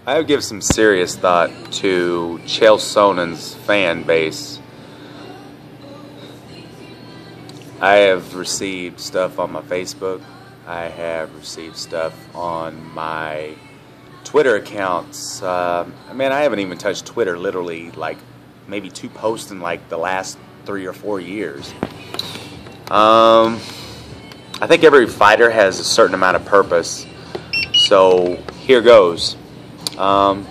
I have given some serious thought to Chael Sonnen's fan base. I have received stuff on my Facebook. I have received stuff on my Twitter accounts. I haven't even touched Twitter literally like maybe 2 posts in like the last 3 or 4 years. I think every fighter has a certain amount of purpose. So here goes. The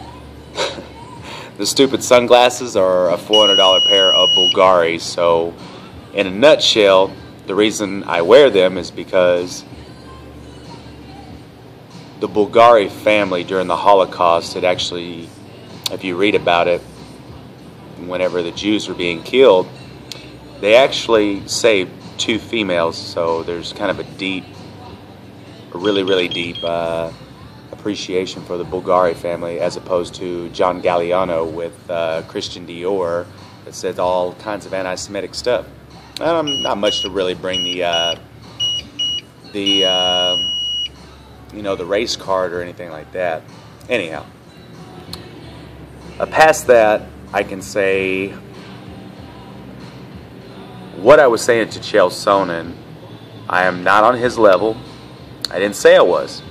stupid sunglasses are a $400 pair of Bulgaris. So in a nutshell, the reason I wear them is because the Bulgari family during the Holocaust had actually, if you read about it, whenever the Jews were being killed, they actually saved 2 females. So there's kind of a really deep appreciation for the Bulgari family, as opposed to John Galliano with Christian Dior that says all kinds of anti-Semitic stuff. Not much to really bring the race card or anything like that. Anyhow, past that, I can say what I was saying to Chael Sonnen. I am not on his level. I didn't say I was.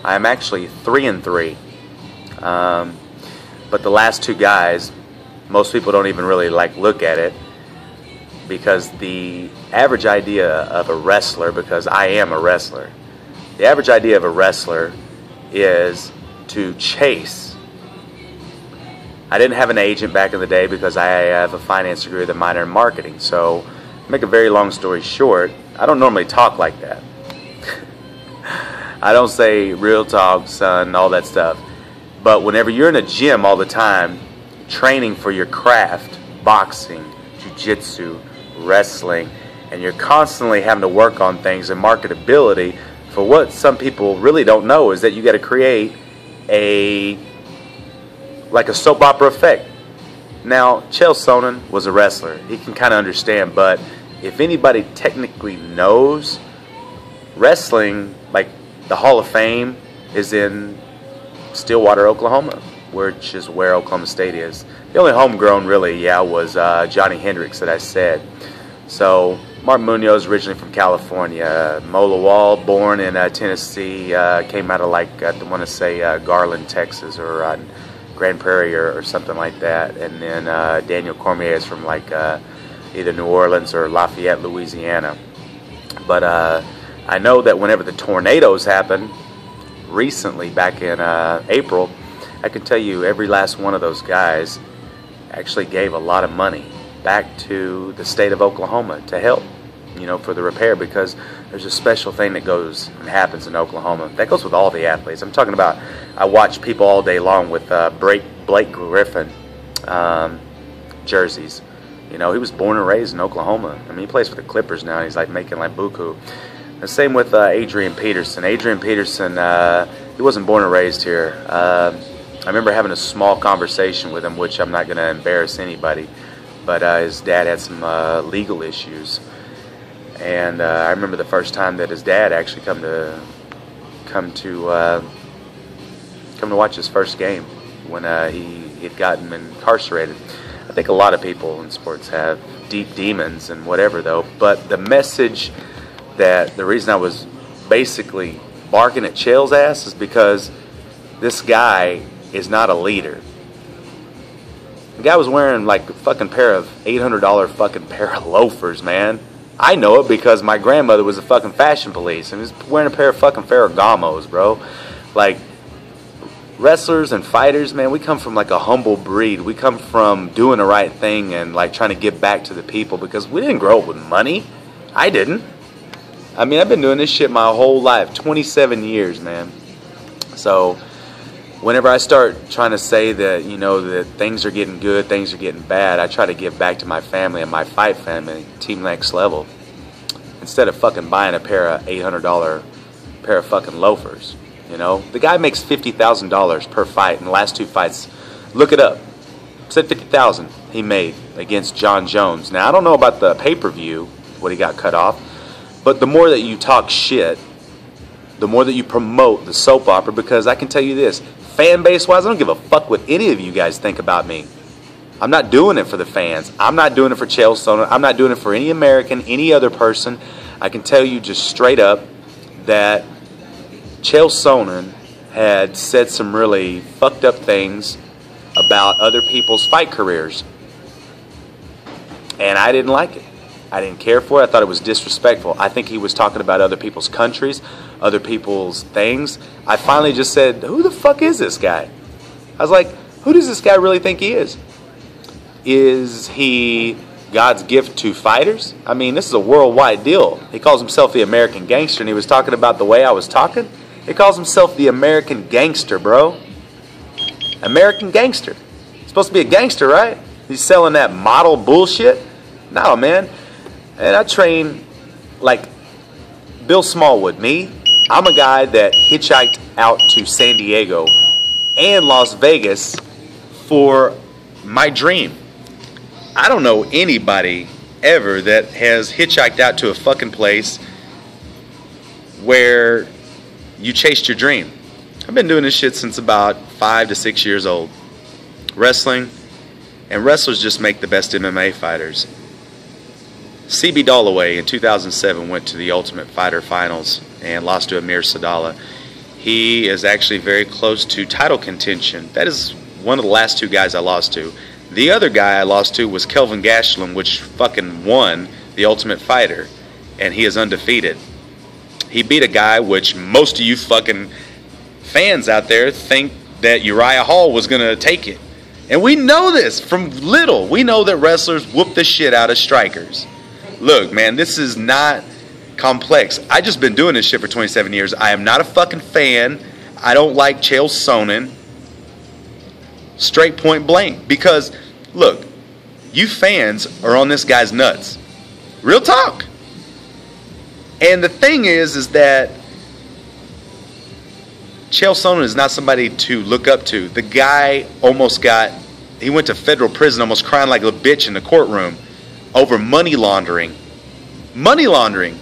I am actually 3-3. But the last 2 guys, most people don't even really look at it, because the average idea of a wrestler, because I am a wrestler, the average idea of a wrestler is to chase. I didn't have an agent back in the day because I have a finance degree with a minor in marketing. So, to make a very long story short, I don't normally talk like that. I don't say real talk, son, all that stuff. But whenever you're in a gym all the time, training for your craft, boxing, jiu-jitsu, wrestling, and you're constantly having to work on things and marketability, for what some people really don't know is that you got to create a soap opera effect. Now, Chael Sonnen was a wrestler. He can kind of understand, but if anybody technically knows, wrestling, like the Hall of Fame, is in Stillwater, Oklahoma, which is where Oklahoma State is. The only homegrown really, was Johnny Hendricks that I said. So Mark Munoz, originally from California. Mo Lawal, born in Tennessee, came out of I want to say Garland, Texas, or Grand Prairie or something like that. And then Daniel Cormier is from either New Orleans or Lafayette, Louisiana. But I know that whenever the tornadoes happened recently, back in April, I can tell you every last one of those guys actually gave a lot of money back to the state of Oklahoma to help, for the repair, because there's a special thing that goes and happens in Oklahoma. That goes with all the athletes. I'm talking about, I watch people all day long with Blake Griffin jerseys. He was born and raised in Oklahoma. I mean, he plays for the Clippers now, and he's making buku. The same with Adrian Peterson. Adrian Peterson, he wasn't born and raised here. I remember having a small conversation with him, which I'm not going to embarrass anybody, but his dad had some legal issues. And I remember the first time that his dad actually come to watch his first game when he had gotten incarcerated. I think a lot of people in sports have deep demons and whatever, though. But the message, that the reason I was basically barking at Chael's ass is because this guy is not a leader. The guy was wearing a fucking pair of $800 fucking pair of loafers, man. I know it because my grandmother was a fucking fashion police and was wearing a pair of fucking Ferragamos, bro. Wrestlers and fighters, man, we come from a humble breed. We come from doing the right thing and trying to give back to the people, because we didn't grow up with money. I didn't. I mean, I've been doing this shit my whole life, 27 years, man. So whenever I start trying to say that, that things are getting good, things are getting bad, I try to give back to my family and my fight family, Team Next Level, instead of fucking buying a pair of $800 pair of fucking loafers. The guy makes $50,000 per fight in the last 2 fights. Look it up. Said $50,000 he made against John Jones. Now, I don't know about the pay-per-view, what he got cut off, but the more that you talk shit, the more that you promote the soap opera, because I can tell you this, fan base wise, I don't give a fuck what any of you guys think about me. I'm not doing it for the fans. I'm not doing it for Chael Sonnen. I'm not doing it for any American, any other person. I can tell you just straight up that Chael Sonnen had said some really fucked up things about other people's fight careers. And I didn't like it. I didn't care for it. I thought it was disrespectful. I think he was talking about other people's countries, other people's things. I finally just said, who the fuck is this guy? I was like, who does this guy really think he is? Is he God's gift to fighters? I mean, this is a worldwide deal. He calls himself the American gangster, and he was talking about the way I was talking. He calls himself the American gangster, bro. American gangster. He's supposed to be a gangster, right? He's selling that model bullshit? No, man. And I train like Bill Smallwood. Me, I'm a guy that hitchhiked out to San Diego and Las Vegas for my dream. I don't know anybody ever that has hitchhiked out to a fucking place where you chased your dream. I've been doing this shit since about 5 to 6 years old. Wrestling, and wrestlers just make the best MMA fighters. CB Dalloway in 2007 went to the Ultimate Fighter Finals and lost to Amir Sadallah. He is actually very close to title contention. That is one of the last two guys I lost to. The other guy I lost to was Kelvin Gastelum, which fucking won the Ultimate Fighter, and he is undefeated. He beat a guy which most of you fucking fans out there think that Uriah Hall was going to take it. And we know this from little. We know that wrestlers whoop the shit out of strikers. Look, man, this is not complex. I just been doing this shit for 27 years. I am not a fucking fan. I don't like Chael Sonnen. Straight point blank. Because, look, you fans are on this guy's nuts. Real talk. And the thing is that Chael Sonnen is not somebody to look up to. The guy he went to federal prison almost crying like a bitch in the courtroom over money laundering. Money laundering.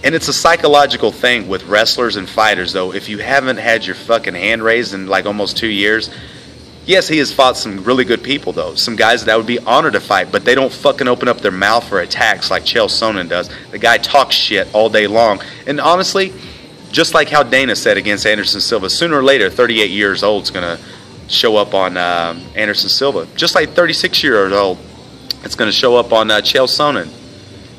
And it's a psychological thing with wrestlers and fighters, though. If you haven't had your fucking hand raised in like almost 2 years, yes, he has fought some really good people, though. Some guys that I would be honored to fight, but they don't fucking open up their mouth for attacks like Chael Sonnen does. The guy talks shit all day long. And honestly, just like how Dana said against Anderson Silva, sooner or later, 38 years old is going to show up on Anderson Silva. Just like 36 years old, it's going to show up on Chael Sonnen.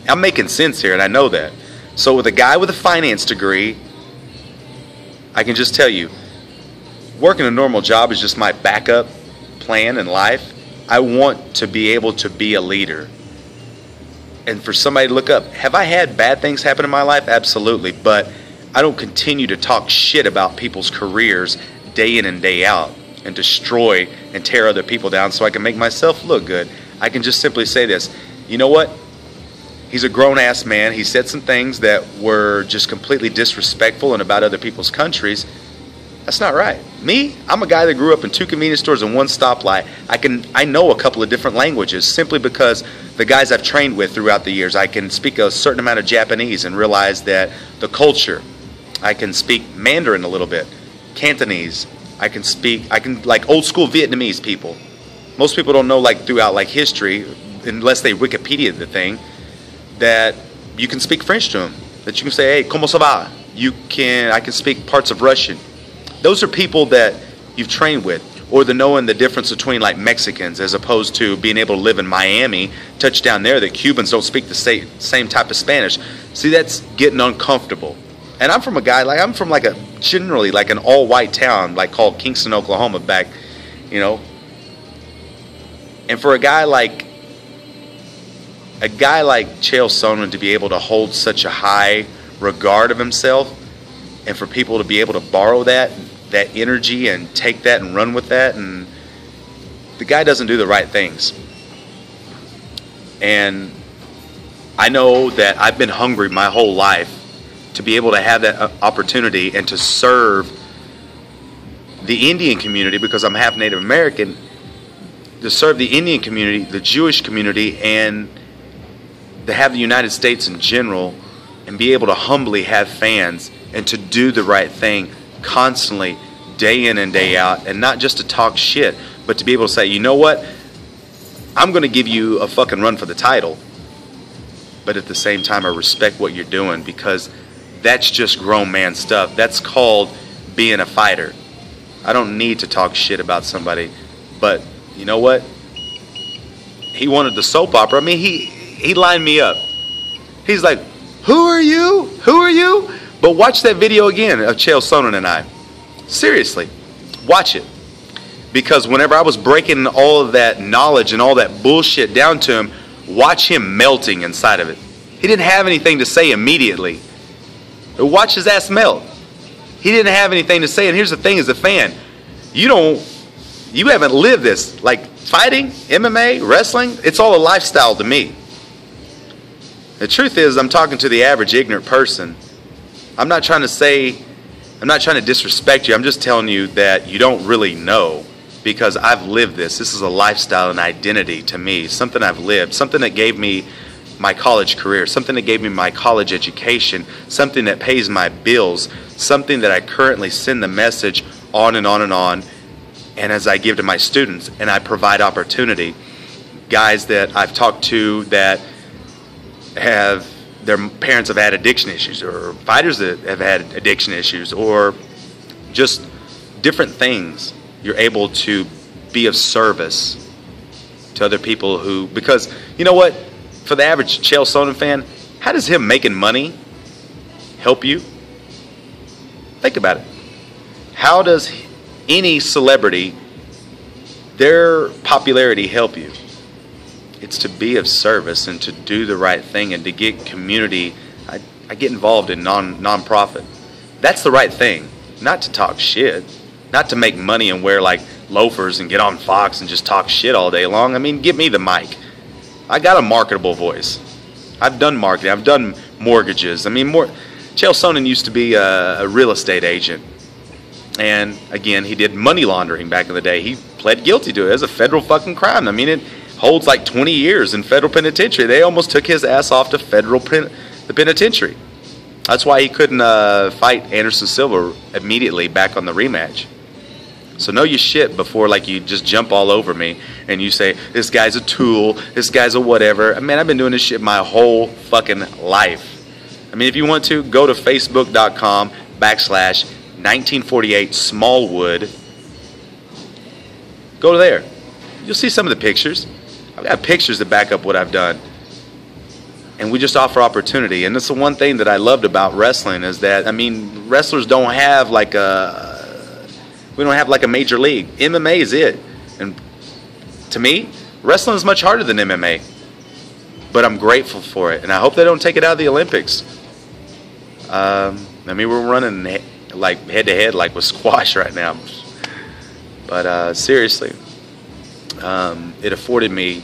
I'm making sense here, and I know that. So with a guy with a finance degree, I can just tell you, working a normal job is just my backup plan in life. I want to be able to be a leader. And for somebody to look up, have I had bad things happen in my life? Absolutely. But I don't continue to talk shit about people's careers day in and day out and destroy and tear other people down so I can make myself look good. I can just simply say this. You know what? He's a grown-ass man. He said some things that were just completely disrespectful and about other people's countries. That's not right. Me, I'm a guy that grew up in 2 convenience stores and 1 stoplight. I know a couple of different languages simply because the guys I've trained with throughout the years. I can speak a certain amount of Japanese and realize that the culture. I can speak Mandarin a little bit, Cantonese. I can like old school Vietnamese people. Most people don't know like throughout like history, unless they Wikipedia the thing, that you can speak French to them. That you can say, hey, comment ça va? I can speak parts of Russian. Those are people that you've trained with, or the knowing the difference between like Mexicans as opposed to being able to live in Miami, touch down there that Cubans don't speak the same type of Spanish. See, that's getting uncomfortable. And I'm from generally like an all-white town like called Kingston, Oklahoma back, you know. And for a guy like Chael Sonnen to be able to hold such a high regard of himself, and for people to be able to borrow that energy and take that and run with that, and the guy doesn't do the right things. And I know that I've been hungry my whole life to be able to have that opportunity and to serve the Indian community, because I'm half Native American, to serve the Indian community, the Jewish community, and to have the United States in general and be able to humbly have fans and to do the right thing constantly, day in and day out, and not just to talk shit, but to be able to say, you know what, I'm going to give you a fucking run for the title, but at the same time I respect what you're doing, because that's just grown man stuff. That's called being a fighter. I don't need to talk shit about somebody, but you know what? He wanted the soap opera. I mean, he lined me up. He's like, who are you? Who are you? But watch that video again of Chael Sonnen and I. Seriously, watch it. Because whenever I was breaking all of that knowledge and all that bullshit down to him, watch him melting inside of it. He didn't have anything to say immediately. But watch his ass melt. He didn't have anything to say. And here's the thing, as a fan, you haven't lived this. Like fighting, MMA, wrestling, it's all a lifestyle to me. The truth is, I'm talking to the average ignorant person. I'm not trying to disrespect you. I'm just telling you that you don't really know, because I've lived this. This is a lifestyle and identity to me, something I've lived, something that gave me my college career, something that gave me my college education, something that pays my bills, something that I currently send the message on and on and on, and as I give to my students, and I provide opportunity. Guys that I've talked to that have, their parents have had addiction issues, or fighters that have had addiction issues, or just different things. You're able to be of service to other people who, because you know what, for the average Chael Sonnen fan, how does him making money help you? Think about it. How does any celebrity, their popularity, help you? It's to be of service and to do the right thing and to get community. I get involved in non-profit. That's the right thing. Not to talk shit. Not to make money and wear like loafers and get on Fox and just talk shit all day long. I mean, give me the mic. I got a marketable voice. I've done marketing. I've done mortgages. I mean, Chael Sonnen used to be a real estate agent. And again, he did money laundering back in the day. He pled guilty to it as a federal fucking crime. I mean, it holds like 20 years in federal penitentiary. They almost took his ass off to the penitentiary. That's why he couldn't fight Anderson Silva immediately back on the rematch. So know your shit before like you just jump all over me and you say, this guy's a tool, this guy's a whatever. I mean, I've been doing this shit my whole fucking life. I mean, if you want to, go to facebook.com/1948 Smallwood. Go there. You'll see some of the pictures. I've got pictures that back up what I've done. And we just offer opportunity. And that's the one thing that I loved about wrestling, is that, I mean, wrestlers don't have like we don't have like a major league. MMA is it. And to me, wrestling is much harder than MMA. But I'm grateful for it. And I hope they don't take it out of the Olympics. I mean, we're running like head-to-head like with squash right now. But seriously, it afforded me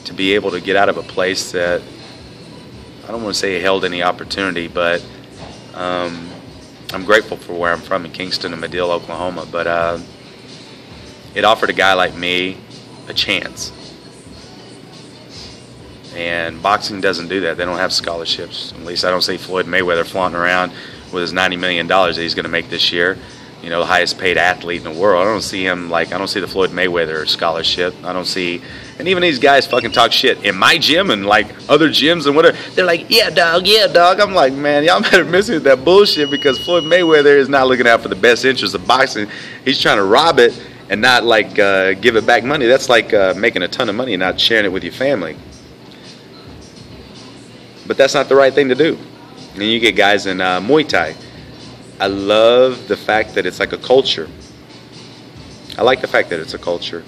to be able to get out of a place that, I don't want to say held any opportunity, but I'm grateful for where I'm from in Kingston and Madill, Oklahoma. But it offered a guy like me a chance. And boxing doesn't do that. They don't have scholarships. At least I don't see Floyd Mayweather flaunting around with his $90 million that he's going to make this year. You know, the highest paid athlete in the world. I don't see him like, I don't see the Floyd Mayweather scholarship. I don't see, and even these guys fucking talk shit in my gym and like other gyms and whatever. They're like, yeah, dog, yeah, dog. I'm like, man, y'all better miss it with that bullshit, because Floyd Mayweather is not looking out for the best interest of boxing. He's trying to rob it and not like give it back money. That's like making a ton of money and not sharing it with your family. But that's not the right thing to do. And you get guys in Muay Thai. I love the fact that it's like a culture. I like the fact that it's a culture.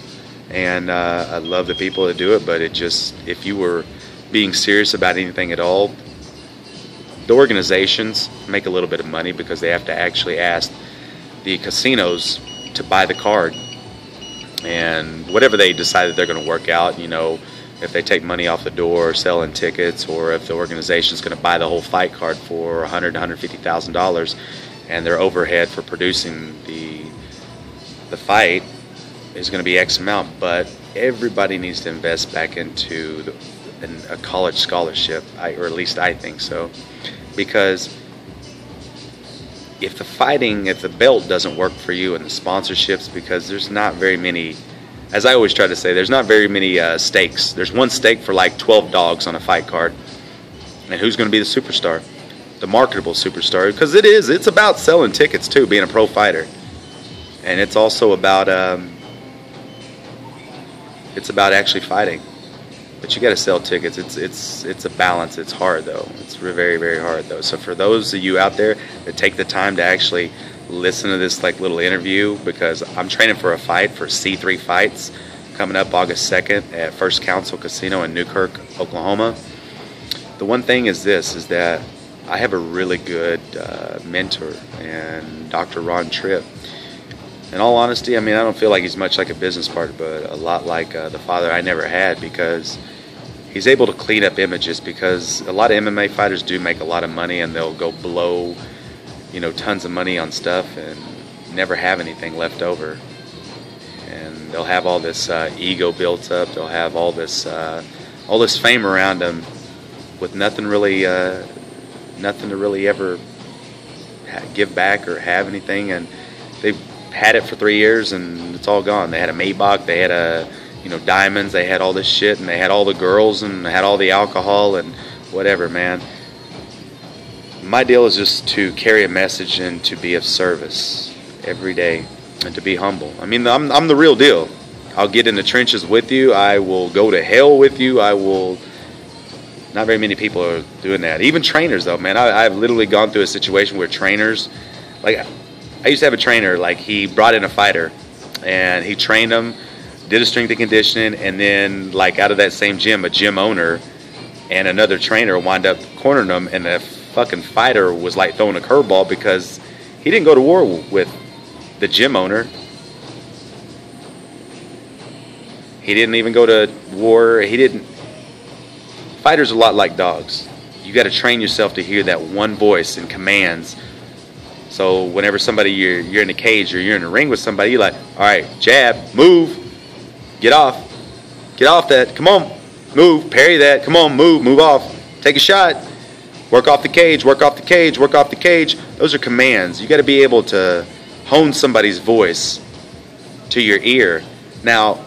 And I love the people that do it, but it just, if you were being serious about anything at all, the organizations make a little bit of money because they have to actually ask the casinos to buy the card. And whatever they decide that they're going to work out, you know, if they take money off the door selling tickets, or if the organization is going to buy the whole fight card for $100,000 to $150,000, and their overhead for producing the fight is going to be X amount. But everybody needs to invest back into a college scholarship, or at least I think so. because if the belt doesn't work for you and the sponsorships, because there's not very many, as I always try to say, there's not very many stakes. There's one stake for like 12 dogs on a fight card. And who's going to be the superstar? The marketable superstar. Because it's about selling tickets too, being a pro fighter. And it's also about actually fighting. But you got to sell tickets. It's a balance. It's hard though. It's very, very hard though. So for those of you out there that take the time to actually listen to this like little interview, because I'm training for a fight for C3 Fights coming up August 2nd at First Council Casino in Newkirk, Oklahoma. The one thing is that I have a really good mentor, and Dr. Ron Tripp. In all honesty, I mean, I don't feel like he's much like a business partner, but a lot like the father I never had, because he's able to clean up images, because a lot of MMA fighters do make a lot of money and they'll go blow, you know, tons of money on stuff and never have anything left over. And they'll have all this ego built up, they'll have all this fame around them with nothing to really ever give back or have anything, and they've had it for 3 years and it's all gone. They had a Maybach, they had diamonds, they had all this shit, and they had all the girls and they had all the alcohol and whatever, man. My deal is just to carry a message and to be of service every day and to be humble. I mean, I'm the real deal. I'll get in the trenches with you. I will go to hell with you. Not very many people are doing that. Even trainers, though, man. I've literally gone through a situation where trainers, like, I used to have a trainer, like, he brought in a fighter, and he trained him, did a strength and conditioning, and then, like, out of that same gym, a gym owner and another trainer wound up cornering him, and the fucking fighter was, like, throwing a curveball because he didn't go to war with the gym owner. He didn't even go to war. Fighters are a lot like dogs. You got to train yourself to hear that one voice and commands. So whenever you're in a cage or you're in a ring with somebody, you're like, all right, jab, move, get off that, come on, move, parry that, come on, move off, take a shot, work off the cage, work off the cage, work off the cage. Those are commands. You got to be able to hone somebody's voice to your ear. Now,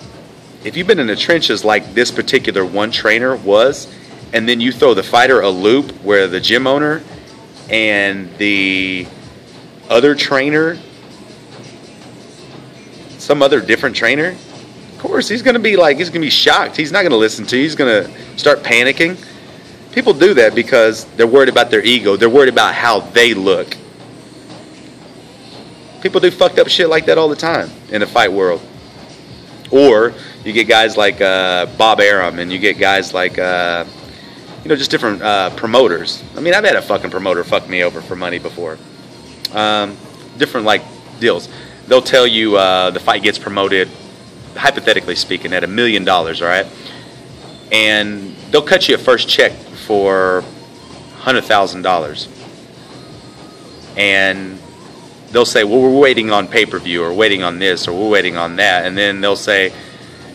if you've been in the trenches like this particular one trainer was, and then you throw the fighter a loop where the gym owner and the other trainer, some other different trainer, of course he's gonna be shocked. He's not gonna listen to you. He's gonna start panicking. People do that because they're worried about their ego. They're worried about how they look. People do fucked up shit like that all the time in the fight world. Or you get guys like Bob Arum, and you get guys like just different promoters. I mean, I've had a fucking promoter fuck me over for money before. Different like deals. They'll tell you the fight gets promoted, hypothetically speaking, at $1 million, all right? And they'll cut you a first check for $100,000. And they'll say, well, we're waiting on pay-per-view, or waiting on this, or we're waiting on that. And then they'll say,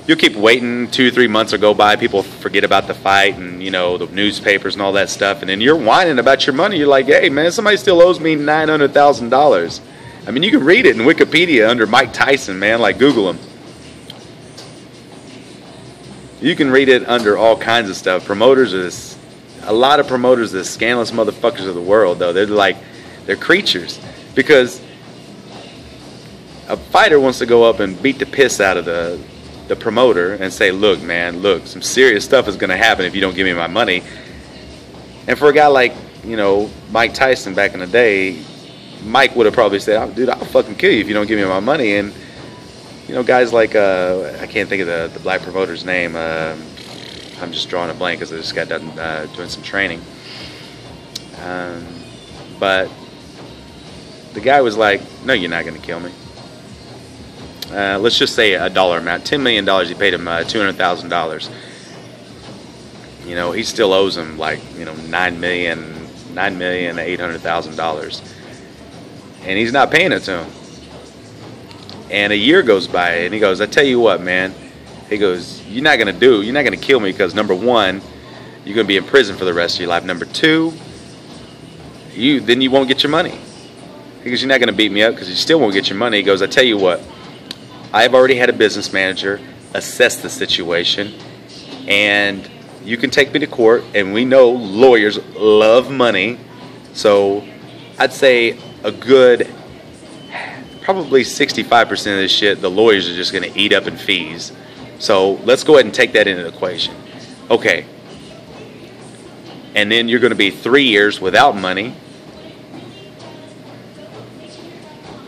you'll keep waiting, 2 or 3 months will go by, people forget about the fight, and the newspapers and all that stuff, and then you're whining about your money. You're like, hey man, somebody still owes me $900,000. I mean, you can read it in Wikipedia under Mike Tyson, man, like Google him. You can read it under all kinds of stuff. A lot of promoters are the scandalous motherfuckers of the world, though. They're creatures, because a fighter wants to go up and beat the piss out of the promoter and say, look, man, look, some serious stuff is going to happen if you don't give me my money. And for a guy like, Mike Tyson back in the day, Mike would have probably said, oh, dude, I'll fucking kill you if you don't give me my money. And, guys like, I can't think of the black promoter's name. I'm just drawing a blank because I just got done doing some training. But the guy was like, no, you're not going to kill me. Let's just say a dollar amount, $10 million. He paid him $200,000. He still owes him like $9,800,000, and he's not paying it to him. And a year goes by, and he goes, I tell you what, man. He goes, you're not gonna kill me, because number one, you're gonna be in prison for the rest of your life. Number two, then you won't get your money. Because you're not going to beat me up because you still won't get your money. He goes, I tell you what, I've already had a business manager assess the situation, and you can take me to court, and we know lawyers love money, so I'd say a good, probably 65% of this shit, the lawyers are just going to eat up in fees. So let's go ahead and take that into the equation. Okay. And then you're going to be 3 years without money.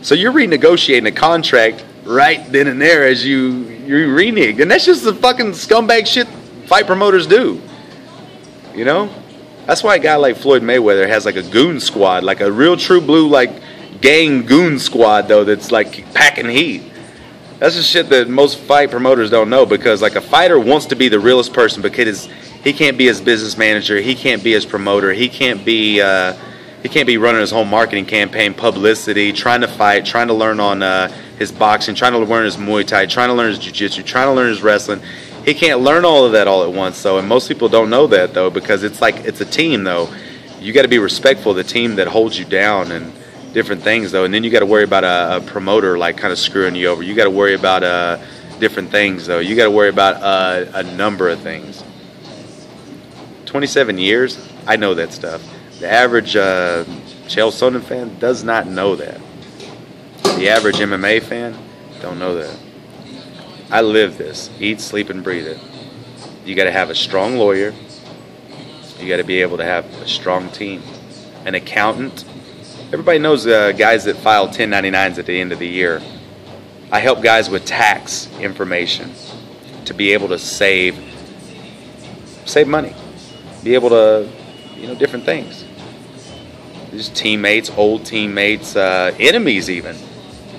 So you're renegotiating a contract right then and there as you renege. And that's just the fucking scumbag shit fight promoters do. You know? That's why a guy like Floyd Mayweather has like a goon squad, like a real true blue like gang goon squad though that's like packing heat. That's the shit that most fight promoters don't know, because like a fighter wants to be the realest person because he can't be his business manager, he can't be his promoter, he can't be running his whole marketing campaign, publicity, trying to fight, trying to learn on his boxing, trying to learn his Muay Thai, trying to learn his jiu-jitsu, trying to learn his wrestling. He can't learn all of that all at once, though, and most people don't know that, though, because it's a team, though. You got to be respectful of the team that holds you down and different things, though, and then you got to worry about a promoter like kind of screwing you over. You got to worry about different things, though. You got to worry about a number of things. 27 years, I know that stuff. The average Chael Sonnen fan does not know that. The average MMA fan don't know that. I live this, eat, sleep, and breathe it. You got to have a strong lawyer. You got to be able to have a strong team, an accountant. Everybody knows guys that file 1099s at the end of the year. I help guys with tax information to be able to save money, be able to, different things. These teammates, old teammates, enemies even,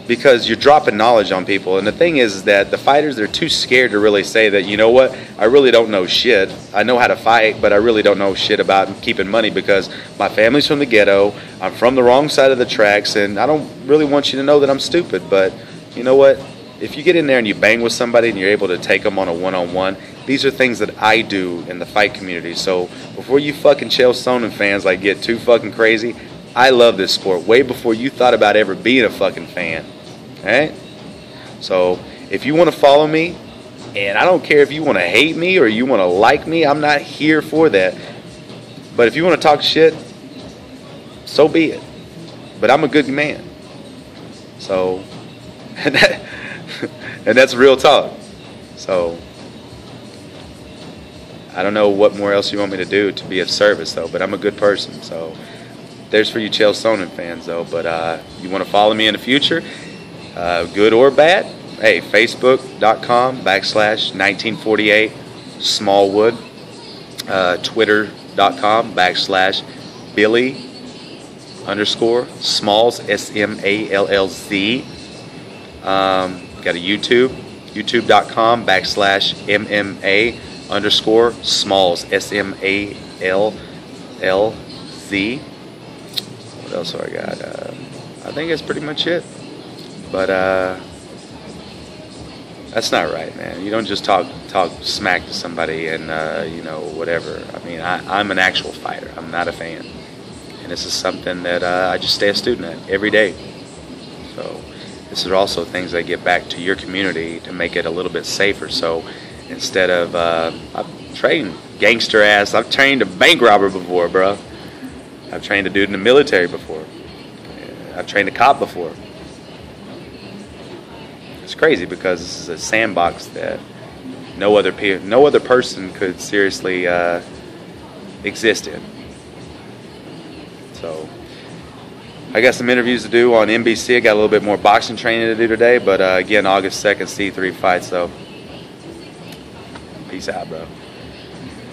because you're dropping knowledge on people. And the thing is that the fighters, they're too scared to really say that, you know what, I really don't know shit. I know how to fight, but I really don't know shit about keeping money because my family's from the ghetto, I'm from the wrong side of the tracks, and I don't really want you to know that I'm stupid. But you know what? If you get in there and you bang with somebody and you're able to take them on a one-on-one, these are things that I do in the fight community. So before you fucking Chael Sonnen fans like get too fucking crazy, I love this sport way before you thought about ever being a fucking fan. Alright? So if you want to follow me, and I don't care if you want to hate me or you want to like me, I'm not here for that. But if you want to talk shit, so be it. But I'm a good man. So, and that's real talk. So, I don't know what more else you want me to do to be of service, though, but I'm a good person. So, there's for you Chael Sonnen fans, though. But you want to follow me in the future, good or bad, hey, Facebook.com/1948 Smallwood, Twitter.com/Billy_Smalls SMALLZ. Got a YouTube.com/MMA_Smalls SMALLZ. What else do I got? I think that's pretty much it. But that's not right, man. You don't just talk smack to somebody and whatever. I mean, I'm an actual fighter. I'm not a fan, and this is something that I just stay a student at every day. So this is also things that get back to your community to make it a little bit safer. So instead of I've trained gangster ass, I've trained a bank robber before, bro. I've trained a dude in the military before. I've trained a cop before. It's crazy because this is a sandbox that no other person could seriously exist in. So I got some interviews to do on NBC. I got a little bit more boxing training to do today, but again, August 2nd, C3 fight. So peace out, bro.